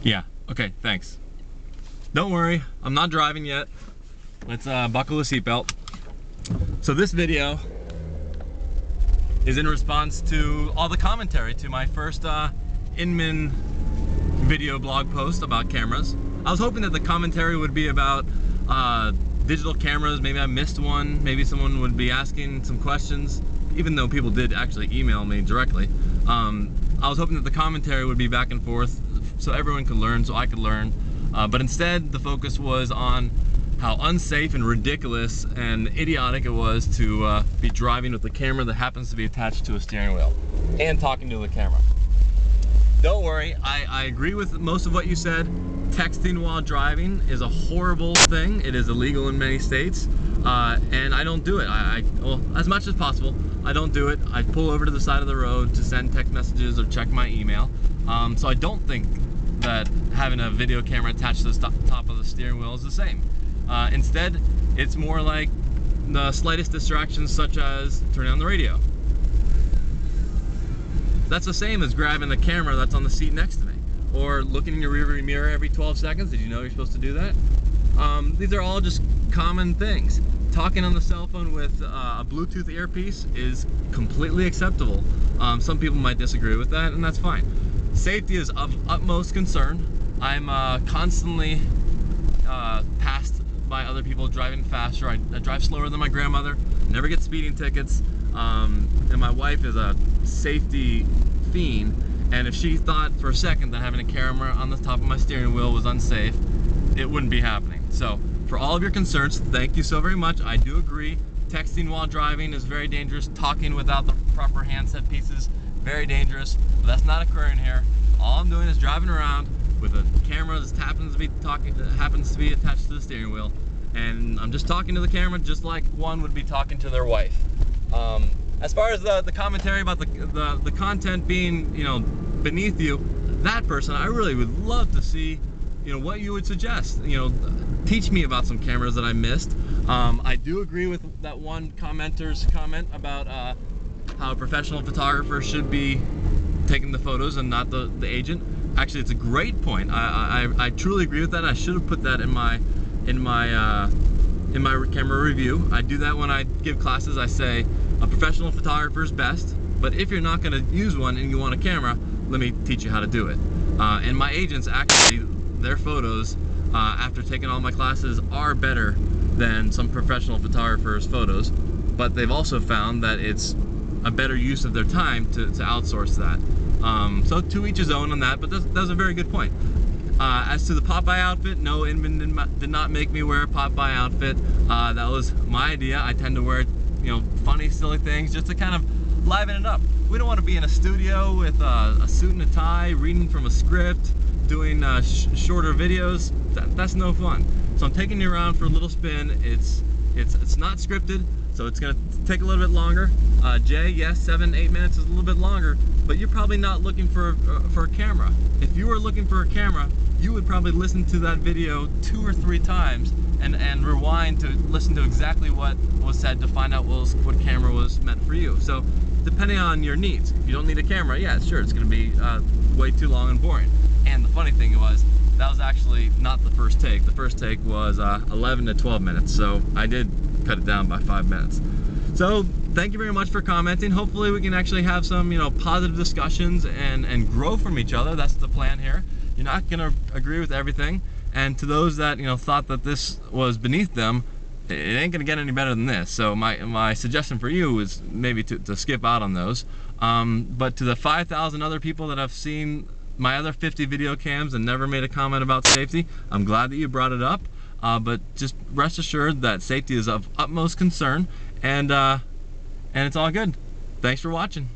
Yeah, okay, thanks. Don't worry, I'm not driving yet. Let's buckle the seatbelt. So this video is in response to all the commentary to my first Inman video blog post about cameras. I was hoping that the commentary would be about digital cameras. Maybe I missed one. Maybe someone would be asking some questions, even though people did actually email me directly. I was hoping that the commentary would be back and forth so everyone could learn, so I could learn. But instead, the focus was on how unsafe and ridiculous and idiotic it was to be driving with a camera that happens to be attached to a steering wheel and talking to the camera. Don't worry, I agree with most of what you said. Texting while driving is a horrible thing. It is illegal in many states, and I don't do it. Well, as much as possible, I don't do it. I pull over to the side of the road to send text messages or check my email. So I don't think that having a video camera attached to the top of the steering wheel is the same. Instead, it's more like the slightest distractions, such as turning on the radio. That's the same as grabbing the camera that's on the seat next to me, or looking in your rearview mirror every 12 seconds. Did you know you're supposed to do that? These are all just common things. Talking on the cell phone with a Bluetooth earpiece is completely acceptable. Some people might disagree with that, and that's fine. Safety is of utmost concern. I'm constantly passed by other people driving faster. I drive slower than my grandmother, never get speeding tickets, and my wife is a safety fiend, and if she thought for a second that having a camera on the top of my steering wheel was unsafe, it wouldn't be happening. So for all of your concerns, thank you so very much. I do agree. Texting while driving is very dangerous. Talking without the proper handset pieces, very dangerous. But that's not occurring here. All I'm doing is driving around with a camera that happens to be attached to the steering wheel, and I'm just talking to the camera just like one would be talking to their wife. As far as the commentary about the content being, you know, beneath you, that person, I really would love to see, you know, what you would suggest. You know, teach me about some cameras that I missed. I do agree with that one commenter's comment about how a professional photographer should be taking the photos and not the agent. Actually, it's a great point. I truly agree with that. I should have put that in my camera review. I do that when I give classes. I say a professional photographer is best, but if you're not going to use one and you want a camera, let me teach you how to do it. And my agents, actually, their photos after taking all my classes are better than some professional photographers' photos, but they've also found that it's a better use of their time to outsource that. So to each his own on that, but that's a very good point. As to the Popeye outfit, no, Inman did not make me wear a Popeye outfit. That was my idea. I tend to wear, you know, funny, silly things just to kind of liven it up. We don't want to be in a studio with a suit and a tie, reading from a script, doing shorter videos. That's no fun. So I'm taking you around for a little spin. It's not scripted, so it's gonna take a little bit longer. Jay, yes, 7-8 minutes is a little bit longer, but you're probably not looking for a camera. If you were looking for a camera, you would probably listen to that video 2 or 3 times and rewind to listen to exactly what was said to find out what camera was meant for you. So depending on your needs, if you don't need a camera, yeah, sure, it's gonna be way too long and boring. And the funny thing was, that was actually not the first take. The first take was 11 to 12 minutes, so I did cut it down by 5 minutes. So thank you very much for commenting. Hopefully we can actually have some, you know, positive discussions and grow from each other. That's the plan here. You're not gonna agree with everything, and to those that, you know, thought that this was beneath them, it ain't gonna get any better than this. So my suggestion for you is maybe to skip out on those. But to the 5,000 other people that have seen my other 50 video cams and never made a comment about safety, I'm glad that you brought it up. But just rest assured that safety is of utmost concern, and it's all good. Thanks for watching.